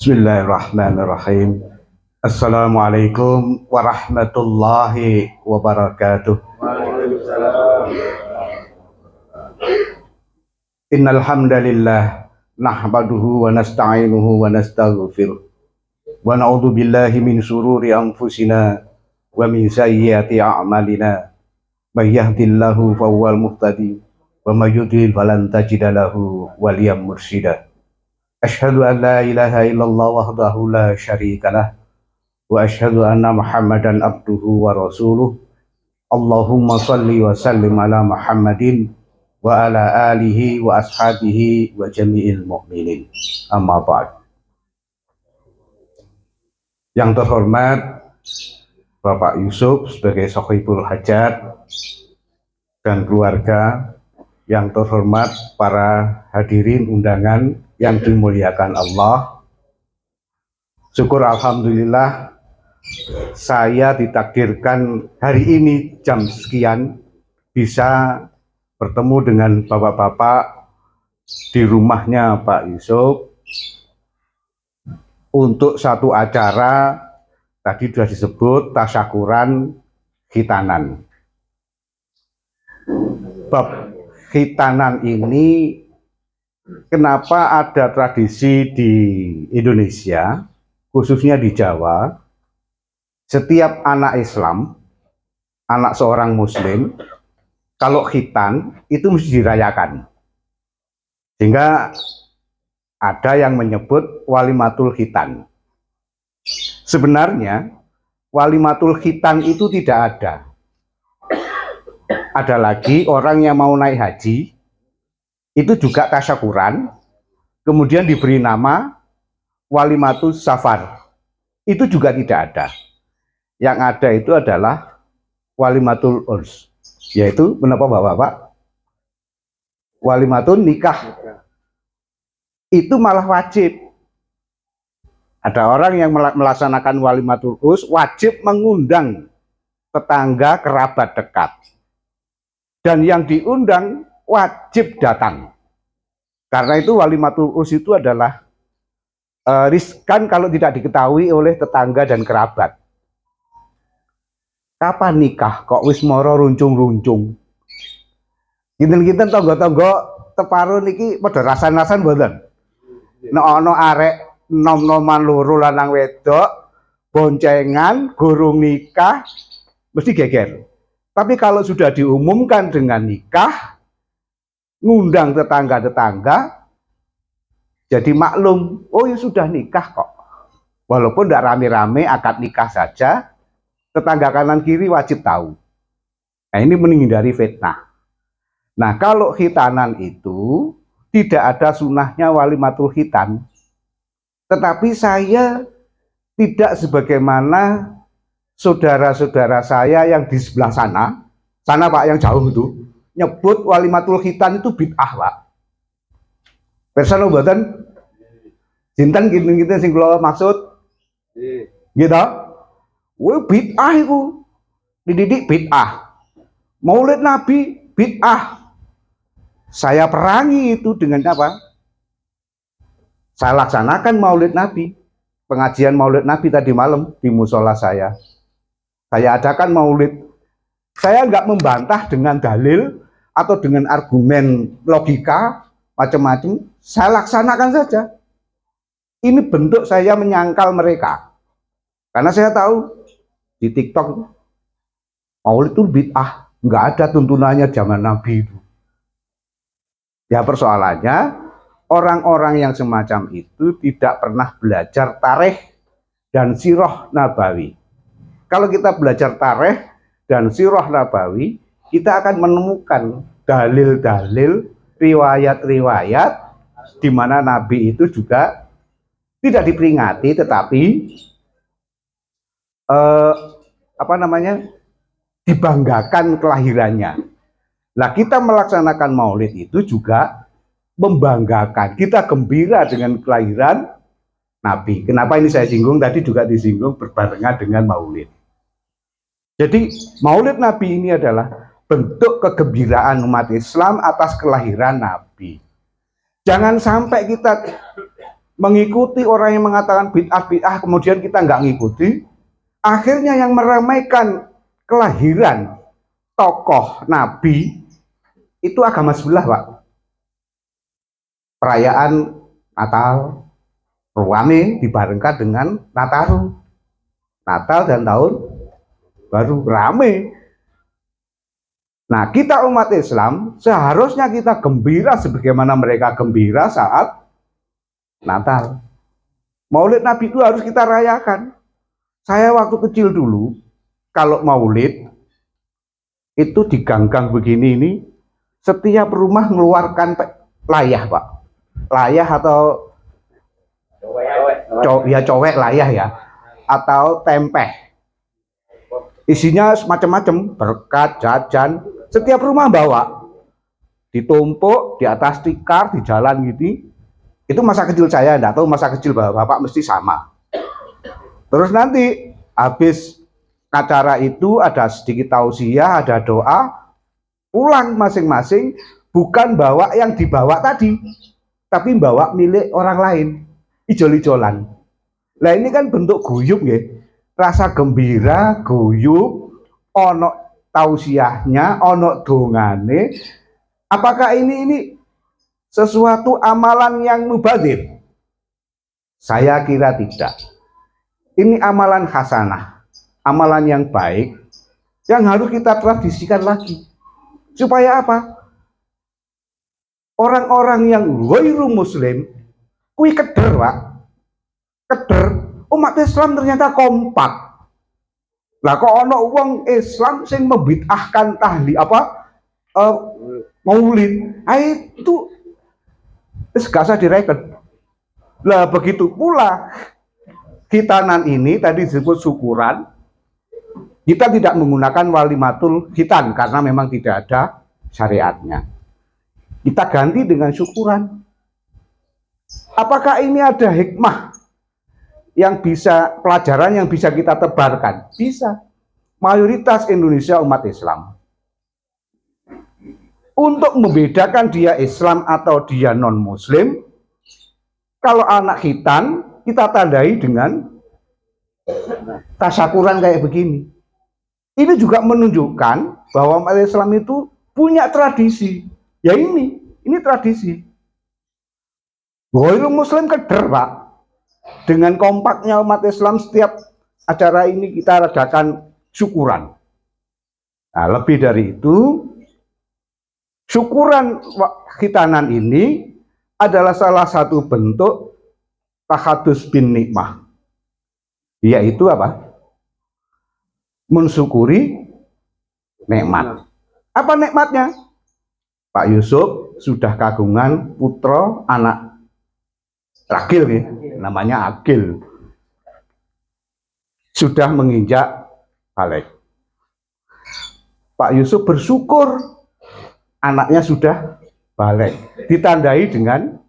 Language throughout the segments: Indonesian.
Bismillahirrahmanirrahim. Assalamualaikum warahmatullahi wabarakatuh. Waalaikumsalam. Innal hamdalillah nahmaduhu wa nasta'inuhu wa nastaghfiruh wa na'udzu billahi min shururi anfusina wa min sayyiati a'malina. May yahdihillahu fahuwal muhtadi wa may yudlil falan tajida lahu waliyyan mursyida. Asyhadu an la ilaha illallah wahdahu la syarikalah wa asyhadu anna Muhammadan abduhu wa rasuluh. Allahumma salli wa sallim ala Muhammadin wa ala alihi wa ashabihi wa jami'il mu'minin. Amma ba'd. Yang terhormat Bapak Yusuf sebagai Sohibul Hajat dan keluarga, yang terhormat para hadirin undangan yang dimuliakan Allah. Syukur alhamdulillah saya ditakdirkan hari ini jam sekian bisa bertemu dengan bapak-bapak di rumahnya Pak Yusuf untuk satu acara, tadi sudah disebut tasyakuran khitanan. Bab khitanan ini kenapa ada tradisi di Indonesia, khususnya di Jawa, setiap anak Islam, anak seorang Muslim, kalau khitan itu mesti dirayakan. Sehingga ada yang menyebut walimatul khitan. Sebenarnya walimatul khitan itu tidak ada. Ada lagi orang yang mau naik haji, itu juga tasyakuran, kemudian diberi nama walimatul safar. Itu juga tidak ada. Yang ada itu adalah walimatul urs, yaitu menapa bapak-bapak? Walimatul nikah. Itu malah wajib. Ada orang yang melaksanakan walimatul urs wajib mengundang tetangga kerabat dekat. Dan yang diundang wajib datang. Karena itu walimatul urs itu adalah riskan kalau tidak diketahui oleh tetangga dan kerabat. Kapan nikah kok wis moro runcung-runcung? Kinten-kinten tangga-tangga teparo niki padha rasan-rasan mboten. Nek ana arek nom-noman loro lanang wedok boncengan gurung nikah mesti geger. Tapi kalau sudah diumumkan dengan nikah, ngundang tetangga-tetangga, jadi maklum, oh ya sudah nikah kok. Walaupun tidak rame-rame akad nikah saja, tetangga kanan kiri wajib tahu. Nah ini menghindari fitnah. Nah kalau khitanan itu tidak ada sunahnya walimatul khitan. Tetapi saya tidak sebagaimana saudara-saudara saya yang di sebelah sana Pak, yang jauh itu, nyebut walimatul khitan itu bid'ah Pak. Persano mboten? Sinten kinten sing kula maksud? Gitu. Wih bid'ah itu. Dididik bid'ah. Maulid Nabi bid'ah. Saya perangi itu dengan apa? Saya laksanakan Maulid Nabi. Pengajian Maulid Nabi tadi malam di musola saya. Saya adakan maulid. Saya nggak membantah dengan dalil atau dengan argumen logika macam-macam. Saya laksanakan saja. Ini bentuk saya menyangkal mereka. Karena saya tahu di TikTok maulid itu bid'ah. Nggak ada tuntunannya zaman Nabi itu. Ya persoalannya orang-orang yang semacam itu tidak pernah belajar tarikh dan sirah nabawi. Kalau kita belajar tarikh dan sirah nabawi, kita akan menemukan dalil-dalil, riwayat-riwayat di mana Nabi itu juga tidak diperingati, tetapi dibanggakan kelahirannya. Nah, kita melaksanakan maulid itu juga membanggakan, kita gembira dengan kelahiran Nabi. Kenapa ini saya singgung? Tadi juga disinggung berbarengan dengan maulid. Jadi maulid Nabi ini adalah bentuk kegembiraan umat Islam atas kelahiran Nabi. Jangan sampai kita mengikuti orang yang mengatakan bid'ah kemudian kita nggak ngikuti, akhirnya yang meramaikan kelahiran tokoh Nabi itu agama sebelah, Pak. Perayaan Natal rame dibarengkan dengan Nataru, Natal dan tahun baru rame. Nah, kita umat Islam seharusnya kita gembira sebagaimana mereka gembira saat Natal. Maulid Nabi itu harus kita rayakan. Saya waktu kecil dulu, kalau maulid, itu di gang-gang begini ini, setiap rumah mengeluarkan layah, Pak. Layah atau cowek layah ya. Atau tempeh. Isinya macam-macam, berkat, jajan. Setiap rumah bawa. Ditumpuk di atas tikar, di jalan gitu. Itu masa kecil saya, enggak tahu masa kecil Bapak mesti sama. Terus nanti habis acara itu ada sedikit tausiah, ada doa, pulang masing-masing, bukan bawa yang dibawa tadi, tapi bawa milik orang lain, ijol-ijolan. Nah ini kan bentuk guyub ya, rasa gembira, guyub, ono tausiahnya, ono dongane. Apakah ini sesuatu amalan yang mubadzir? Saya kira tidak. Ini amalan hasanah, amalan yang baik, yang harus kita tradisikan lagi. Supaya apa? Orang-orang yang ghairu muslim, kui keder, Pak. Keder, umat Islam ternyata kompak. Lah kok ono wong Islam sing membid'ahkan maulid. Itu gak usah direken. Lah begitu pula khitanan ini tadi disebut syukuran. Kita tidak menggunakan walimatul khitan karena memang tidak ada syariatnya. Kita ganti dengan syukuran. Apakah ini ada hikmah yang bisa, pelajaran yang bisa kita tebarkan? Bisa. Mayoritas Indonesia umat Islam. Untuk membedakan dia Islam atau dia non-Muslim, kalau anak khitan, kita tandai dengan tasyakuran kayak begini. Ini juga menunjukkan bahwa umat Islam itu punya tradisi. Ya ini tradisi. Ghairu Muslim keder, Pak. Dengan kompaknya umat Islam setiap acara ini kita adakan syukuran. Nah, lebih dari itu, syukuran khitanan ini adalah salah satu bentuk tahadus bin nikmah. Yaitu apa? Mensyukuri nikmat. Apa nikmatnya? Pak Yusuf sudah kagungan putra anak Agil, ya? Namanya Agil. Sudah menginjak balik. Pak Yusuf bersyukur anaknya sudah balik. Ditandai dengan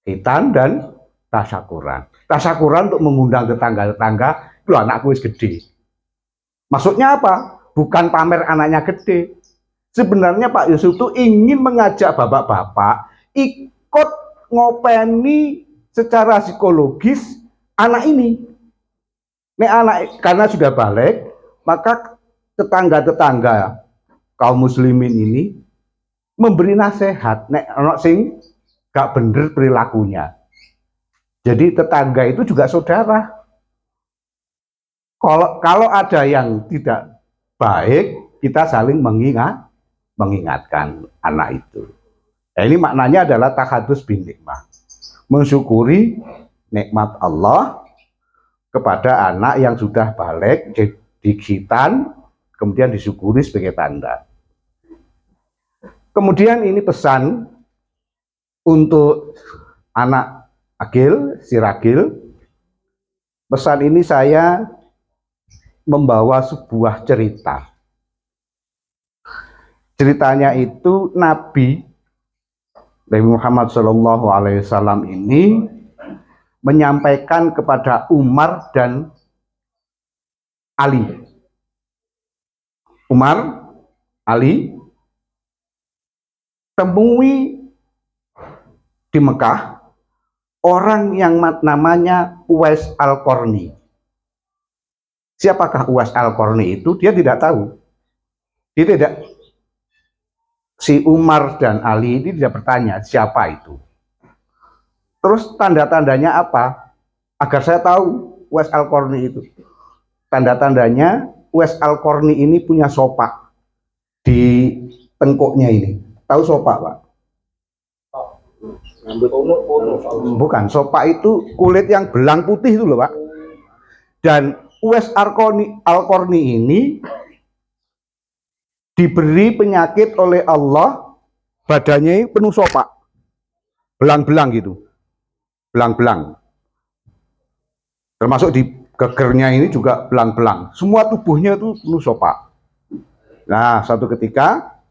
khitan dan tasyakuran. Tasyakuran untuk mengundang tetangga-tetangga, lu anakku wis gede. Maksudnya apa? Bukan pamer anaknya gede. Sebenarnya Pak Yusuf itu ingin mengajak bapak-bapak ikut ngopeni secara psikologis anak ini. Nek anak karena sudah balik, maka tetangga-tetangga kaum muslimin ini memberi nasihat nek ana sing gak bener perilakunya. Jadi tetangga itu juga saudara. Kalau ada yang tidak baik, kita saling mengingatkan anak itu. Nah, ini maknanya adalah tahadus bin nikmah. Mensyukuri nikmat Allah kepada anak yang sudah balik, di khitan, kemudian disyukuri sebagai tanda. Kemudian ini pesan untuk anak Agil, si Ragil. Pesan ini saya membawa sebuah cerita. Ceritanya itu Nabi Muhammad SAW ini menyampaikan kepada Umar dan Ali. Umar, Ali, temui di Mekah orang yang namanya Uwais Al-Qarni. Siapakah Uwais Al-Qarni itu? Dia tidak tahu. Dia tidak, si Umar dan Ali ini tidak bertanya siapa itu. Terus tanda-tandanya apa? Agar saya tahu Uwais Al-Qarni itu. Tanda-tandanya Uwais Al-Qarni ini punya sopak di tengkuknya ini. Tahu sopak, Pak? Bukan, sopak itu kulit yang belang putih itu loh, Pak. Dan Uwais Al-Qarni ini diberi penyakit oleh Allah, badannya penuh sopak, belang-belang gitu, belang-belang. Termasuk di gegernya ini juga belang-belang. Semua tubuhnya itu penuh sopak. Nah, suatu ketika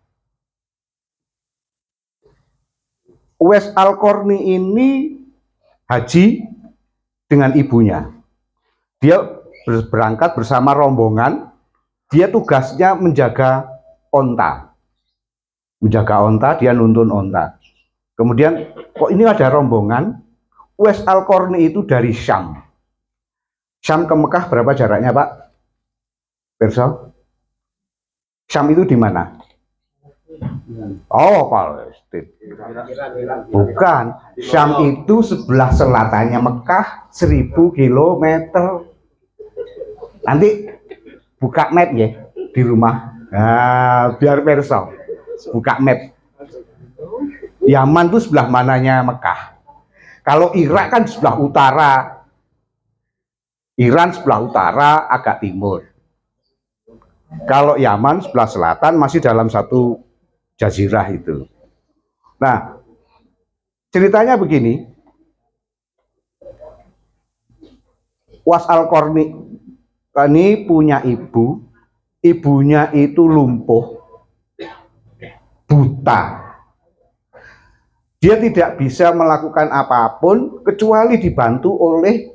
Uwais Al-Qarni ini haji dengan ibunya. Dia berangkat bersama rombongan. Dia tugasnya menjaga onta. Menjaga onta, dia nuntun onta. Kemudian, kok ini ada rombongan? Uwais Al-Qarni itu dari Syam. Syam ke Mekah berapa jaraknya, Pak? Perso? Syam itu di mana? Oh, Palestina. Bukan. Syam itu sebelah selatannya Mekah 1000 kilometer. Nanti buka map ya di rumah. Nah, biar perso. Buka map. Yaman itu sebelah mananya Mekah. Kalau Irak kan sebelah utara. Iran sebelah utara agak timur. Kalau Yaman sebelah selatan masih dalam satu jazirah itu. Nah, ceritanya begini. Uwais Al-Qarni ini punya ibu. Ibunya itu lumpuh, buta. Dia tidak bisa melakukan apapun kecuali dibantu oleh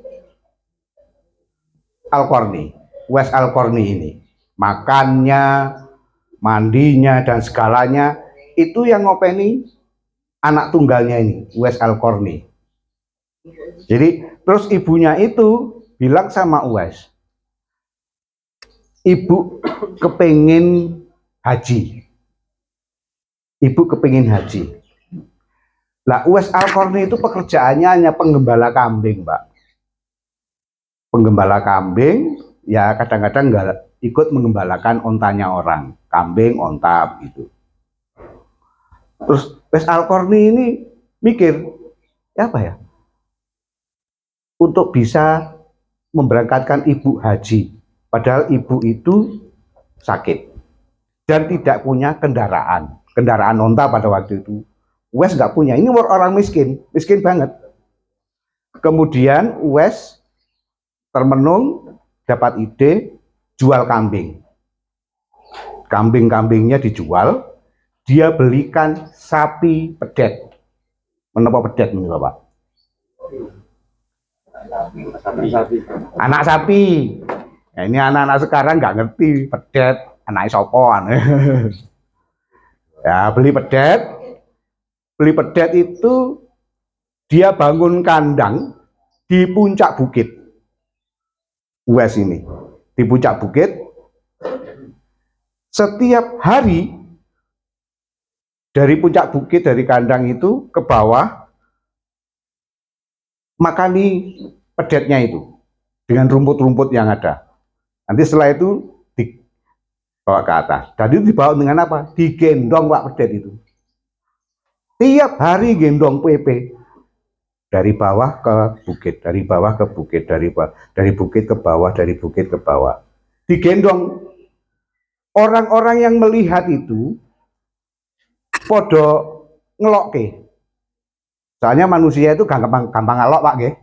Al-Qarni, Uwais Al-Qarni ini. Makannya, mandinya, dan segalanya itu yang ngopeni anak tunggalnya ini, Uwais Al-Qarni. Jadi terus ibunya itu bilang sama Uwais, ibu kepengin haji. Ibu kepengin haji. Lah Uwais Al-Qarni itu pekerjaannya hanya penggembala kambing, Pak. Penggembala kambing, ya kadang-kadang nggak ikut menggembalakan ontanya orang, kambing, onta gitu. Terus Uwais Al-Qarni ini mikir, ya apa ya? Untuk bisa memberangkatkan ibu haji, padahal ibu itu sakit dan tidak punya kendaraan onta pada waktu itu. Uwais nggak punya, ini orang miskin banget. Kemudian Uwais termenung, dapat ide jual kambing. Kambing-kambingnya dijual, dia belikan sapi pedet. Menapa pedet ini, Bapak? Anak sapi. Nah, ini anak-anak sekarang nggak ngerti pedet, anak sopoan. Ya, beli pedet. Beli pedet itu dia bangun kandang di puncak bukit. Uwais ini di puncak bukit, setiap hari dari puncak bukit, dari kandang itu ke bawah, makani pedetnya itu dengan rumput-rumput yang ada. Nanti setelah itu dibawa ke atas. Dan itu dibawa dengan apa? Digendong, Pak, pedet itu. Tiap hari gendong PP. Dari bawah ke bukit, dari bawah ke bukit, dari bukit ke bawah, dari bukit ke bawah. Digendong. Orang-orang yang melihat itu podo ngelokke. Soalnya manusia itu gampang ngelok, Pak, nggih.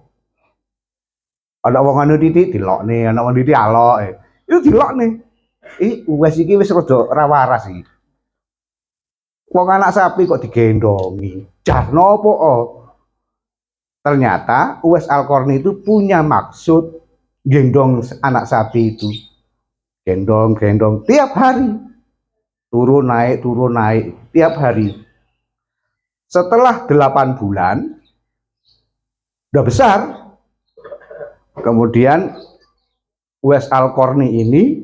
Ana wong anu titik dilokne, ana wong titik alok. Itu dilokne. Uwais iki wis rada ora waras iki. Wong anak sapi kok digendongi. Jarno apa? Ternyata Uwais Al-Qarni itu punya maksud gendong anak sapi itu. Gendong tiap hari. Turun naik tiap hari. Setelah 8 bulan udah besar. Kemudian Uwais Al-Qarni ini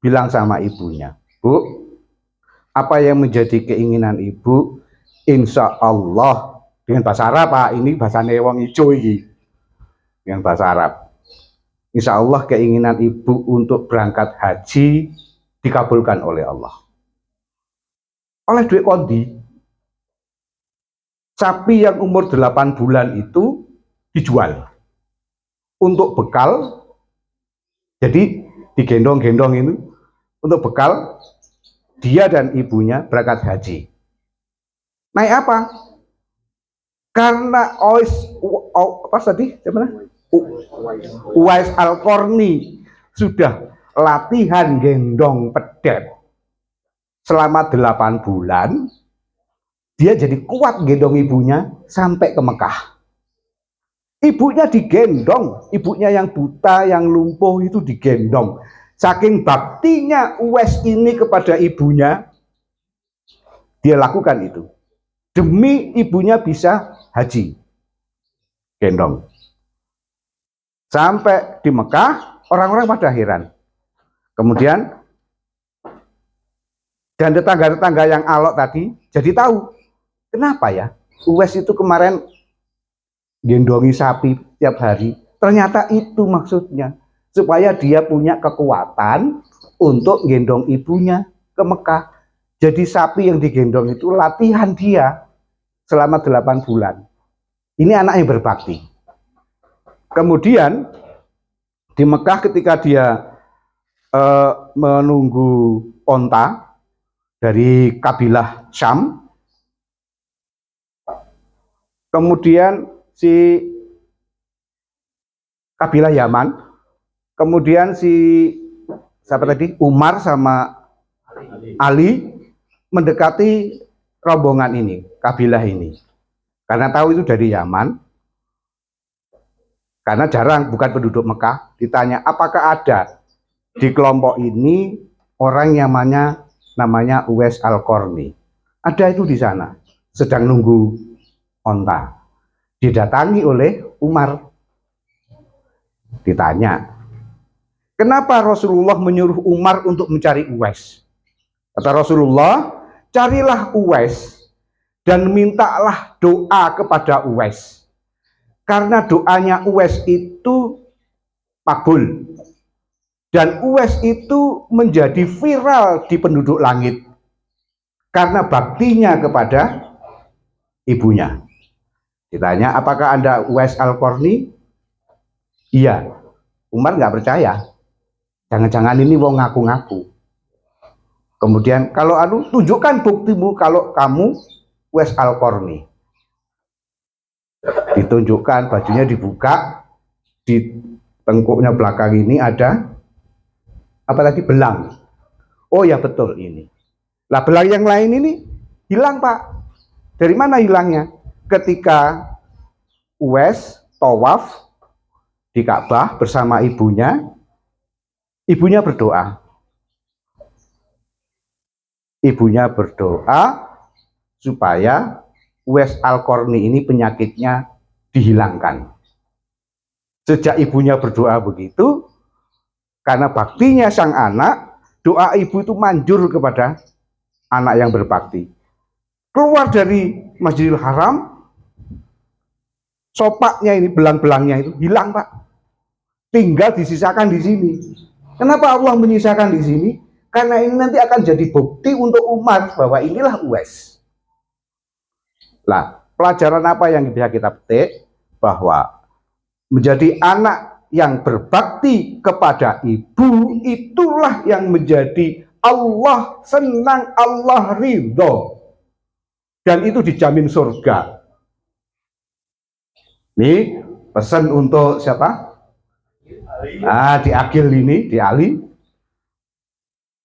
bilang sama ibunya, Bu, apa yang menjadi keinginan ibu? Insya Allah, dengan bahasa Arab Pak, ini bahasa wong ijo ini, dengan bahasa Arab. Insya Allah keinginan ibu untuk berangkat haji dikabulkan oleh Allah. Oleh duit kondi, sapi yang umur 8 bulan itu dijual untuk bekal. Jadi digendong-gendong itu untuk bekal dia dan ibunya berangkat haji. Naik apa? Karena Uwais Al-Qarni sudah latihan gendong pedet selama 8 bulan, dia jadi kuat gendong ibunya sampai ke Mekah. Ibunya digendong, ibunya yang buta, yang lumpuh itu digendong. Saking baktinya Uwais ini kepada ibunya, dia lakukan itu. Demi ibunya bisa haji. Gendong. Sampai di Mekah, orang-orang pada heran. Kemudian, dan tetangga-tetangga yang alok tadi, jadi tahu. Kenapa ya? Uwais itu kemarin gendongi sapi tiap hari, ternyata itu maksudnya, supaya dia punya kekuatan untuk gendong ibunya ke Mekah. Jadi sapi yang digendong itu latihan dia selama 8 bulan. Ini anak yang berbakti. Kemudian di Mekah ketika dia menunggu onta dari kabilah Syam, kemudian si kabilah Yaman, kemudian si siapa tadi, Umar sama Ali mendekati rombongan ini, kabilah ini, karena tahu itu dari Yaman, karena jarang, bukan penduduk Mekah. Ditanya apakah ada di kelompok ini orang yang namanya Uwais Al-Qarni. Ada itu di sana, sedang nunggu onta. Didatangi oleh Umar. Ditanya, kenapa Rasulullah menyuruh Umar untuk mencari Uwais? Kata Rasulullah, carilah Uwais dan mintalah doa kepada Uwais. Karena doanya Uwais itu makbul. Dan Uwais itu menjadi viral di penduduk langit. Karena baktinya kepada ibunya. Ditanya, apakah Anda Uwais Al-Qarni? Iya. Umar nggak percaya. Jangan-jangan ini wong ngaku-ngaku. Kemudian, kalau tunjukkan buktimu kalau kamu Uwais Al-Qarni. Ditunjukkan, bajunya dibuka, di tengkuknya belakang ini ada apa tadi, belang. Oh ya betul ini. Lah belang yang lain ini hilang Pak. Dari mana hilangnya? Ketika Uwais tawaf di Ka'bah bersama ibunya, ibunya berdoa. Ibunya berdoa supaya Uwais Al-Qarni ini penyakitnya dihilangkan. Sejak ibunya berdoa begitu, karena baktinya sang anak, doa ibu itu manjur kepada anak yang berbakti. Keluar dari Masjidil Haram, sopaknya ini, belang-belangnya itu hilang Pak. Tinggal disisakan di sini. Kenapa Allah menyisakan di sini? Karena ini nanti akan jadi bukti untuk umat bahwa inilah Uwais. Nah, pelajaran apa yang bisa kita petik? Bahwa menjadi anak yang berbakti kepada ibu, itulah yang menjadi Allah senang, Allah ridho. Dan itu dijamin surga. Ini pesan untuk siapa? Di Agil ini, di Ali.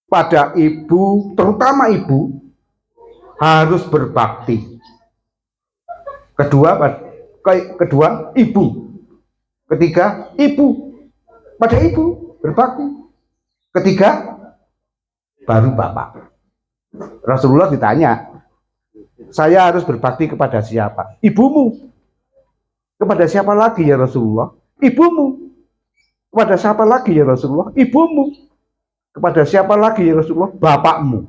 Pada ibu, terutama ibu, harus berbakti. Kedua, ibu. Ketiga, ibu. Pada ibu, berbakti. Ketiga, baru bapak. Rasulullah ditanya, saya harus berbakti kepada siapa? Ibumu. Kepada siapa lagi ya Rasulullah? Ibumu. Kepada siapa lagi ya Rasulullah? Ibumu. Kepada siapa lagi ya Rasulullah? Bapakmu.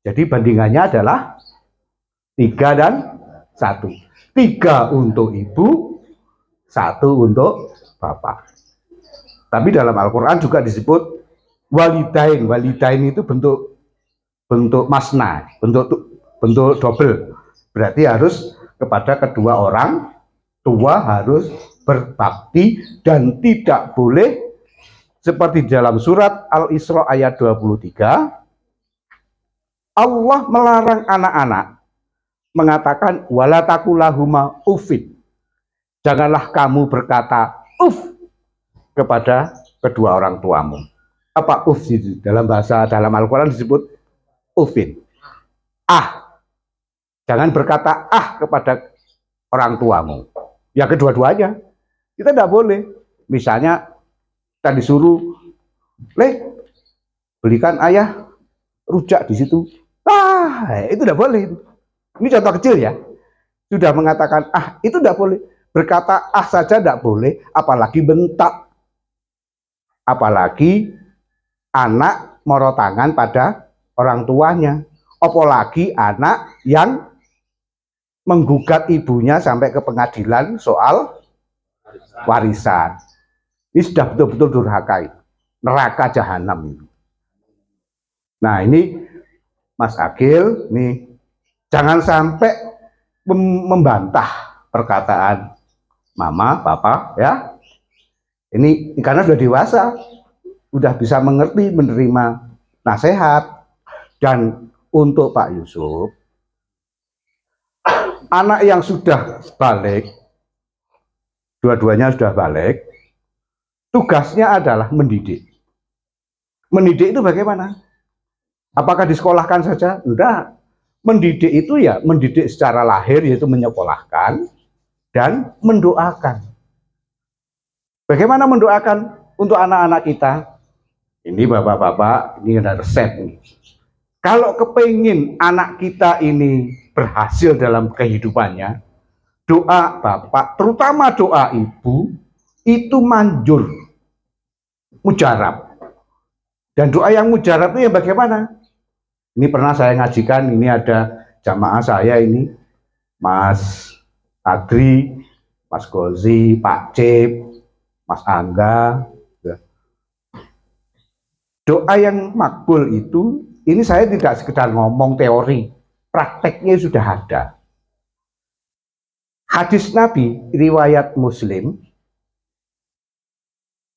Jadi bandingannya adalah 3 dan 1. 3 untuk ibu, 1 untuk bapak. Tapi dalam Al-Quran juga disebut walidain. Walidain itu bentuk masna, bentuk double. Berarti harus kepada kedua orang tua harus berbakti dan tidak boleh seperti dalam surat Al-Isra ayat 23 Allah melarang anak-anak mengatakan wala taqulahuma uffin. Janganlah kamu berkata uff kepada kedua orang tuamu. Apa uff itu? Dalam Al-Quran disebut uffin. Jangan berkata kepada orang tuamu. Ya kedua-duanya. Kita tidak boleh. Misalnya kita disuruh, belikan ayah rujak di situ. Itu tidak boleh. Ini contoh kecil ya. Sudah mengatakan itu tidak boleh. Berkata saja tidak boleh, apalagi bentak. Apalagi anak moro tangan pada orang tuanya. Apalagi anak yang menggugat ibunya sampai ke pengadilan soal warisan. Ini sudah betul-betul durhaka. Neraka jahanam. Nah ini Mas Agil, nih jangan sampai membantah perkataan mama, papa, ya. Ini karena sudah dewasa, sudah bisa mengerti, menerima nasihat. Dan untuk Pak Yusuf, anak yang sudah balik, dua-duanya sudah balik, tugasnya adalah mendidik. Mendidik itu bagaimana? Apakah disekolahkan saja? Enggak. Mendidik itu ya mendidik secara lahir, yaitu menyekolahkan dan mendoakan. Bagaimana mendoakan untuk anak-anak kita? Ini bapak-bapak, ini ada resep nih. Kalau kepingin anak kita ini berhasil dalam kehidupannya, doa bapak, terutama doa ibu, itu manjur, mujarab. Dan doa yang mujarab itu yang bagaimana? Ini pernah saya ngajikan, ini ada jamaah saya ini, Mas Adri, Mas Gozi, Pak Cip, Mas Angga. Doa yang makbul itu, ini saya tidak sekedar ngomong teori, prakteknya sudah ada. Hadis Nabi, riwayat Muslim,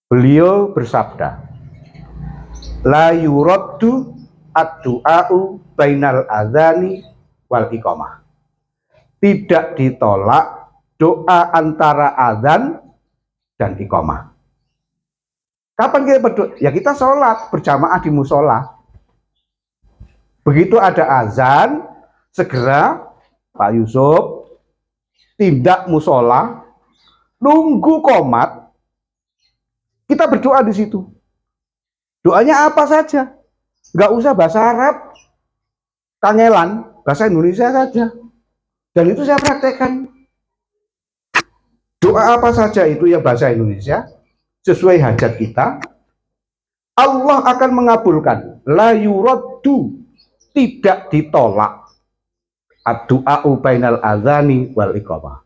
beliau bersabda, la yuraddu ad-du'a'u bainal adzani wal iqamah. Tidak ditolak doa antara adzan dan iqamah. Kapan kita berdoa? Ya kita sholat berjamaah di musola. Begitu ada azan, segera Pak Yusuf tindak musola, nunggu qomat, kita berdoa di situ. Doanya apa saja? Nggak usah bahasa Arab, kangelan, bahasa Indonesia saja. Dan itu saya praktekkan. Doa apa saja itu yang bahasa Indonesia, sesuai hajat kita, Allah akan mengabulkan. La yuraddu, tidak ditolak. Ad-du'a'u bainal adzani wal iqamah.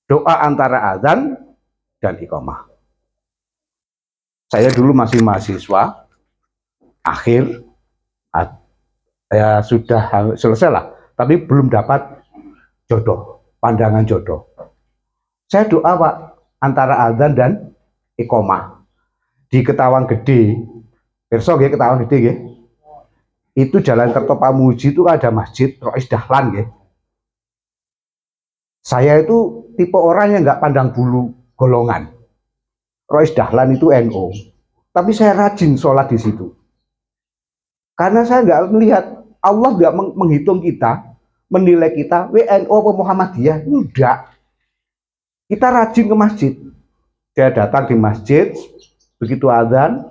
Doa antara adzan dan iqamah. Saya dulu masih mahasiswa, akhir, ya sudah selesai lah, tapi belum dapat jodoh, pandangan jodoh. Saya doa Pak, antara adzan dan iqamah di Ketawang Gede, besok ya Ketawang Gede ya. Itu Jalan Kertopamuji itu ada masjid Rois Dahlan ya. Saya itu tipe orang yang nggak pandang bulu golongan. Rois Dahlan itu NU, tapi saya rajin sholat di situ. Karena saya nggak melihat, Allah nggak menghitung kita, menilai kita WNU atau Muhammadiyah, enggak. Kita rajin ke masjid. Dia datang di masjid, begitu azan,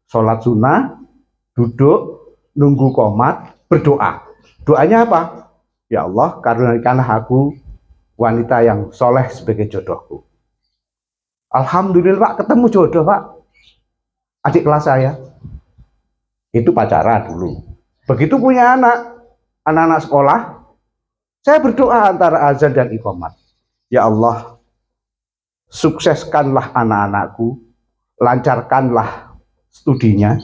sholat sunnah, duduk, nunggu qomat, berdoa. Doanya apa? Ya Allah, karunikanlah aku wanita yang soleh sebagai jodohku. Alhamdulillah Pak, ketemu jodoh Pak. Adik kelas saya. Itu pacaran dulu. Begitu punya anak-anak sekolah, saya berdoa antara azan dan iqamat. Ya Allah, sukseskanlah anak-anakku, lancarkanlah studinya,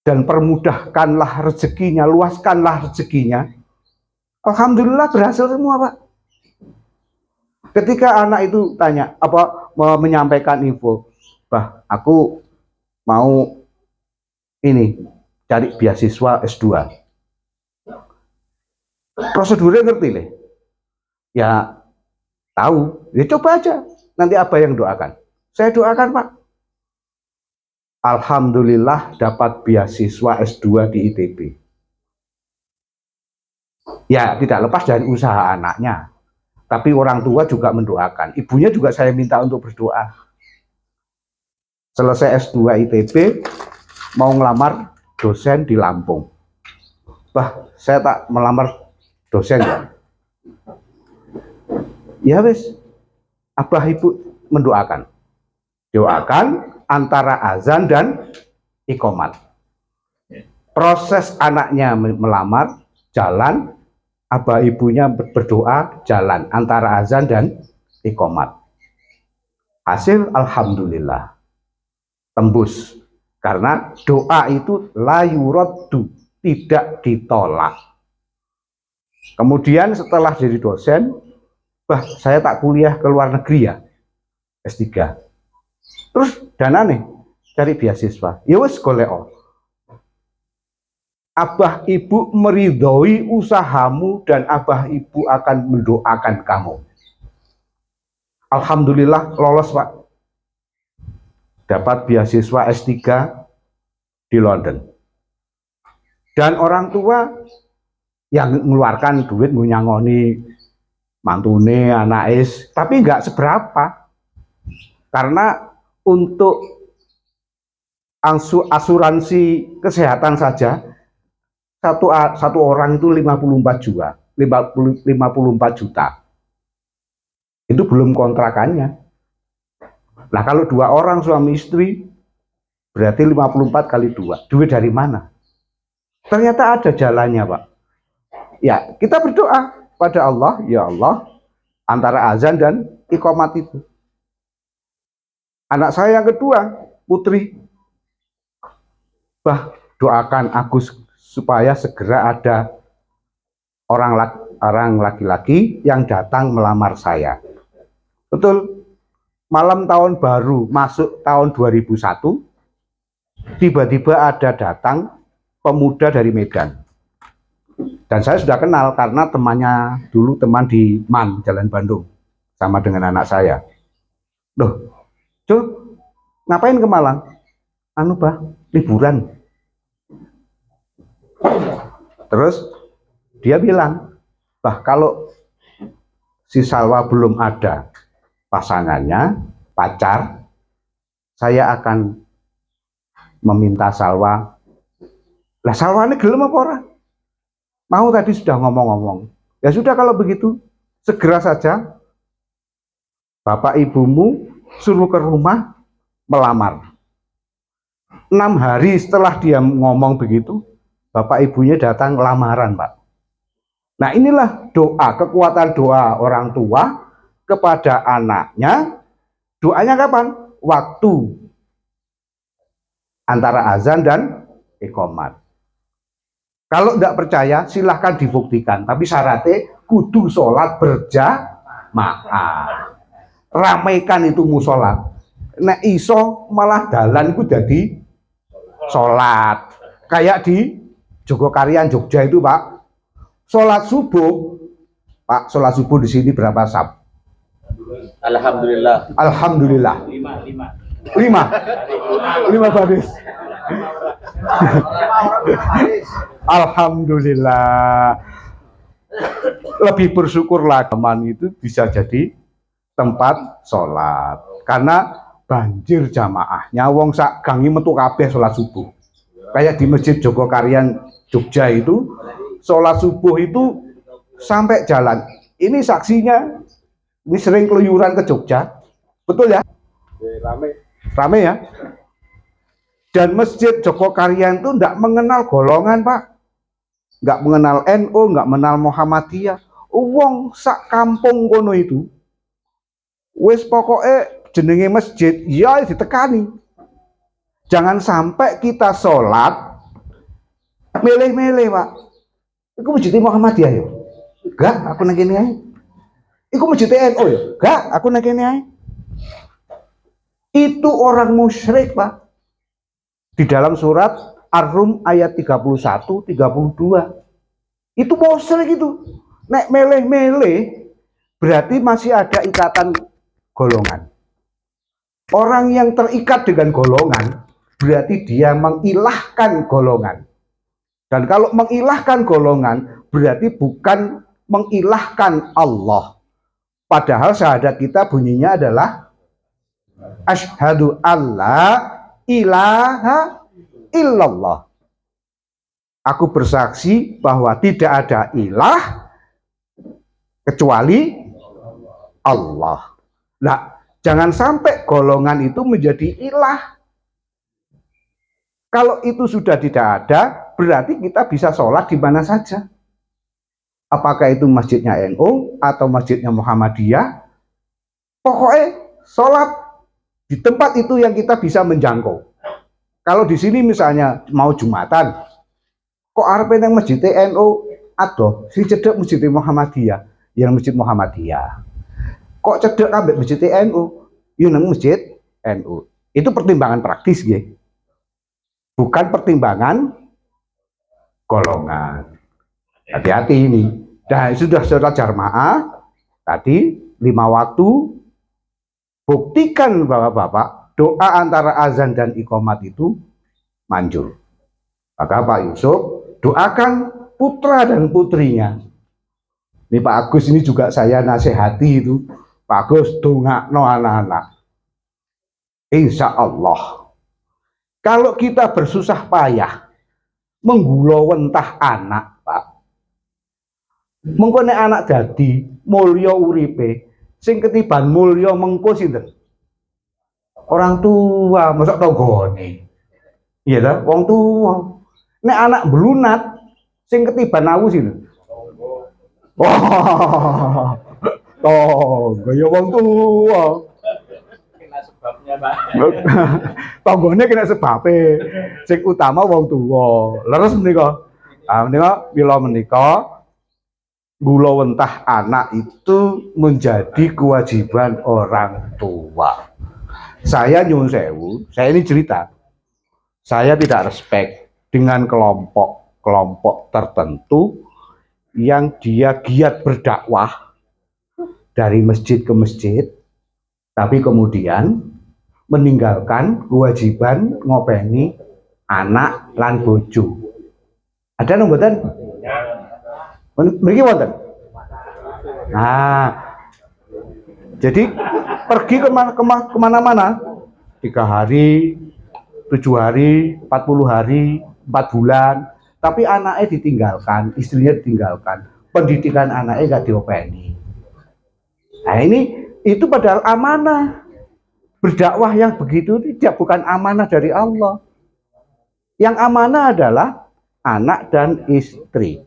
dan permudahkanlah rezekinya, luaskanlah rezekinya. Alhamdulillah berhasil semua Pak. Ketika anak itu tanya, menyampaikan info, bah aku mau ini cari beasiswa S2. Prosedurnya ngerti nih? Ya tahu, ya coba aja. Nanti apa yang doakan? Saya doakan Pak. Alhamdulillah dapat beasiswa S2 di ITB. Ya tidak lepas dari usaha anaknya. Tapi orang tua juga mendoakan. Ibunya juga saya minta untuk berdoa. Selesai S2 ITB, mau ngelamar dosen di Lampung. Bah, saya tak melamar dosen ya. Ya wes, abah ibu mendoakan. Doakan antara azan dan iqamat. Proses anaknya melamar, jalan, abah ibunya berdoa, jalan antara azan dan iqamat. Hasil alhamdulillah tembus, karena doa itu la yuraddu, tidak ditolak. Kemudian setelah jadi dosen, bah saya tak kuliah ke luar negeri ya, S3. Terus dana nih cari beasiswa, ya wes golek. Abah ibu meridhoi usahamu dan abah ibu akan mendoakan kamu. Alhamdulillah lolos Pak. Dapat beasiswa S3 di London. Dan orang tua yang mengeluarkan duit nyangoni mantune anak is, tapi nggak seberapa. Karena untuk asuransi kesehatan saja satu orang itu 54 juta. Itu belum kontrakannya. Nah kalau 2 orang suami istri berarti 54 kali 2. Duit dari mana? Ternyata ada jalannya Pak. Ya kita berdoa pada Allah, ya Allah, antara azan dan iqamat itu. Anak saya yang kedua, putri, bah doakan Agus supaya segera ada orang laki-laki yang datang melamar saya. Betul, malam tahun baru masuk tahun 2001, tiba-tiba ada datang pemuda dari Medan. Dan saya sudah kenal karena temannya dulu teman di MAN, Jalan Bandung, sama dengan anak saya. Loh, Cuk, ngapain ke Malang? Anu bah, liburan. Terus dia bilang, bah kalau si Salwa belum ada pasangannya, pacar, saya akan meminta Salwa. Lah Salwa ini gelem apa ora? Mau tadi sudah ngomong-ngomong. Ya sudah kalau begitu, segera saja bapak ibumu suruh ke rumah melamar. 6 hari setelah dia ngomong begitu, bapak ibunya datang lamaran Pak. Nah inilah doa, kekuatan doa orang tua kepada anaknya. Doanya kapan? Waktu antara azan dan iqamat. Kalau tidak percaya silahkan dibuktikan, tapi syaratnya kudu sholat berjamaah. Ramaikan itu musola. Nek iso malah dalan ku jadi sholat. Kayak di Jogokarian Jogja itu Pak. Sholat subuh, Pak, sholat subuh di sini berapa sab? Alhamdulillah. Alhamdulillah. 5 baris. Alhamdulillah. Lebih bersyukurlah teman itu bisa jadi tempat sholat. Karena banjir jamaahnya, wong sak gangi metu kabeh sholat subuh. Kayak di Masjid Jogokarian Jogja itu, sholat subuh itu sampai jalan. Ini saksinya, ini sering keluyuran ke Jogja, betul ya? Rame. Rame ya? Dan Masjid Jogokarian itu tidak mengenal golongan, Pak. Nggak mengenal NU, nggak mengenal Muhammadiyah. Wong sak kampung kono itu, wis pokoknya jenenge masjid, ya ditekani. Jangan sampai kita sholat milih-milih, Pak. Iku masjid Muhammadiyah ya? Enggak, aku nang kene ae. Iku masjid NU ya? Enggak, aku nang kene ae. Itu orang musyrik, Pak. Di dalam surat Ar-Rum ayat 31, 32. Itu musyrik itu. Nek meleh-meleh berarti masih ada ikatan golongan. Orang yang terikat dengan golongan berarti dia mengilahkan golongan. Dan kalau mengilahkan golongan berarti bukan mengilahkan Allah. Padahal syahadat kita bunyinya adalah asyhadu alla ilaha illallah. Aku bersaksi bahwa tidak ada ilah kecuali Allah. Nah, jangan sampai golongan itu menjadi ilah. Kalau itu sudah tidak ada, berarti kita bisa sholat di mana saja. Apakah itu masjidnya NU atau masjidnya Muhammadiyah? Pokoknya sholat di tempat itu yang kita bisa menjangkau. Kalau di sini misalnya mau Jumatan, kok arepe nang masjid NU adoh, si cedek masjid Muhammadiyah, yang masjid Muhammadiyah. Kok cedek ambek masjid NU, yo nang masjid NU. Itu pertimbangan praktis nggih. Bukan pertimbangan golongan. Hati-hati ini. Dan sudah sholat jamaah tadi 5 waktu. Buktikan bahwa Bapak doa antara azan dan iqamat itu manjur. Maka Pak Yusuf doakan putra dan putrinya. Ini Pak Agus ini juga saya nasihati itu. Pak Agus dongakno anak-anak. Insya Allah. Kalau kita bersusah payah menggulawentah anak, Pak. Mengko nek anak dadi mulya uripe, sing ketiban mulya mengko sinten? Orang tua, mosok tanggane. Iya ta, wong tua. Nek anak belunat, sing ketiban awu sinten? Wah. Oh, gaya wong tua. Kena sebabnya, Pak. Tanggane kena sebabe. Sing utama wong tua. Leres menika. Ah menika mila menika gulawentah anak itu menjadi kewajiban orang tua. Saya nyuwun sewu, saya ini cerita. Saya tidak respect dengan kelompok-kelompok tertentu yang dia giat berdakwah dari masjid ke masjid, tapi kemudian meninggalkan kewajiban ngopeni anak lan bojo. Ada nang mboten? Mriki wonten. Nah, jadi pergi kemana-mana 3 hari, 7 hari, 40 hari, 4 bulan, tapi anaknya ditinggalkan, istrinya ditinggalkan, pendidikan anaknya nggak diopeni. Nah ini itu padahal amanah. Berdakwah yang begitu tidak bukan amanah dari Allah. Yang amanah adalah anak dan istri.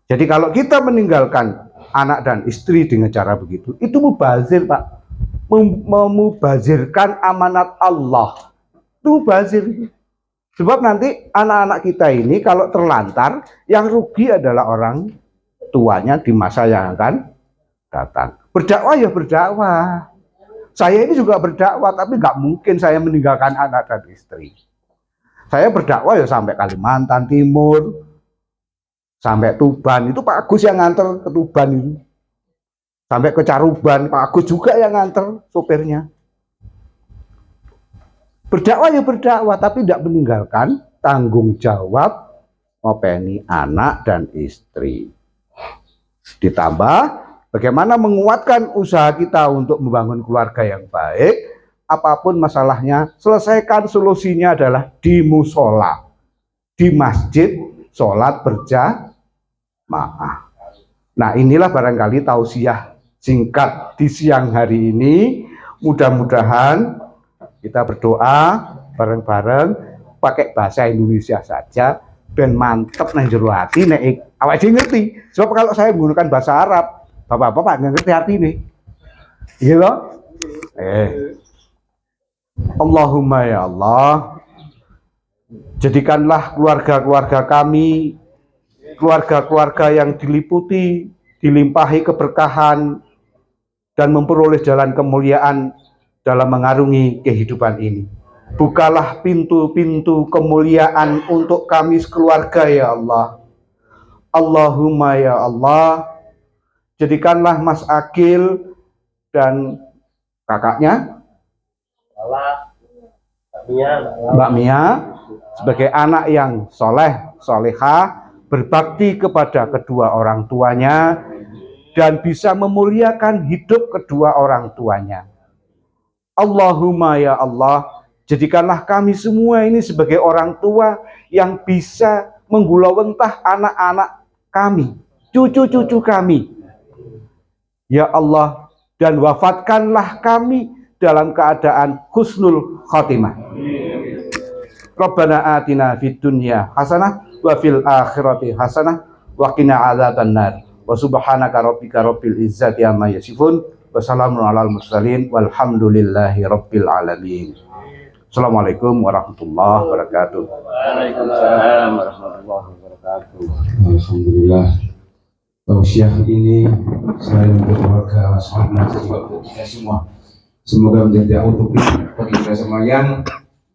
Jadi kalau kita meninggalkan anak dan istri dengan cara begitu, itu mubazir, Pak. Memubazirkan amanat Allah. Itu mubazir. Sebab nanti anak-anak kita ini kalau terlantar, yang rugi adalah orang tuanya di masa yang akan datang. Berdakwah ya berdakwah. Saya ini juga berdakwah, tapi nggak mungkin saya meninggalkan anak dan istri. Saya berdakwah ya sampai Kalimantan Timur, sampai Tuban. Itu Pak Agus yang nganter ke Tuban itu. Sampai ke Caruban, Pak Agus juga yang nganter sopirnya. Berdakwah ya berdakwah, tapi tidak meninggalkan tanggung jawab ngopeni anak dan istri. Ditambah bagaimana menguatkan usaha kita untuk membangun keluarga yang baik. Apapun masalahnya, selesaikan solusinya adalah di musola, di masjid, sholat berjamaah. Nah, inilah barangkali tausiah singkat di siang hari ini. Mudah-mudahan kita berdoa bareng-bareng pakai bahasa Indonesia saja ben mantep nang jero ati nek awake dhewe ngerti. Sebab kalau saya menggunakan bahasa Arab, Bapak-bapak nggak ngerti artinya. Iya loh? Allahumma ya Allah, jadikanlah keluarga-keluarga kami keluarga-keluarga yang dilimpahi keberkahan dan memperoleh jalan kemuliaan dalam mengarungi kehidupan ini. Bukalah pintu-pintu kemuliaan untuk kami sekeluarga ya Allah. Allahumma ya Allah, jadikanlah Mas Agil dan kakaknya Mbak Mia sebagai anak yang soleh, solehah, berbakti kepada kedua orang tuanya dan bisa memuliakan hidup kedua orang tuanya. Allahumma ya Allah, jadikanlah kami semua ini sebagai orang tua yang bisa menggulawentah anak-anak kami, cucu-cucu kami. Ya Allah, dan wafatkanlah kami dalam keadaan husnul khotimah. Rabbana atina fid dunya hasanah wa fil akhirati hasanah wa qina adzabannar. Wa subhanaka rabbika rabbil izzati amma yasifun wa salamun alal mursalin walhamdulillahi rabbil alamin. Assalamualaikum warahmatullahi wabarakatuh. Waalaikumsalam warahmatullahi wabarakatuh. Alhamdulillah, tausiah ini selain untuk keluarga sahabat juga untuk kita semua. Semoga menjadi utopis bagi kita semua yang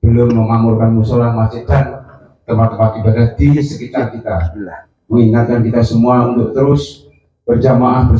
belum memakmurkan musola, masjid dan tempat-tempat ibadah di sekitar kita. Mengingatkan kita semua untuk terus berjamaah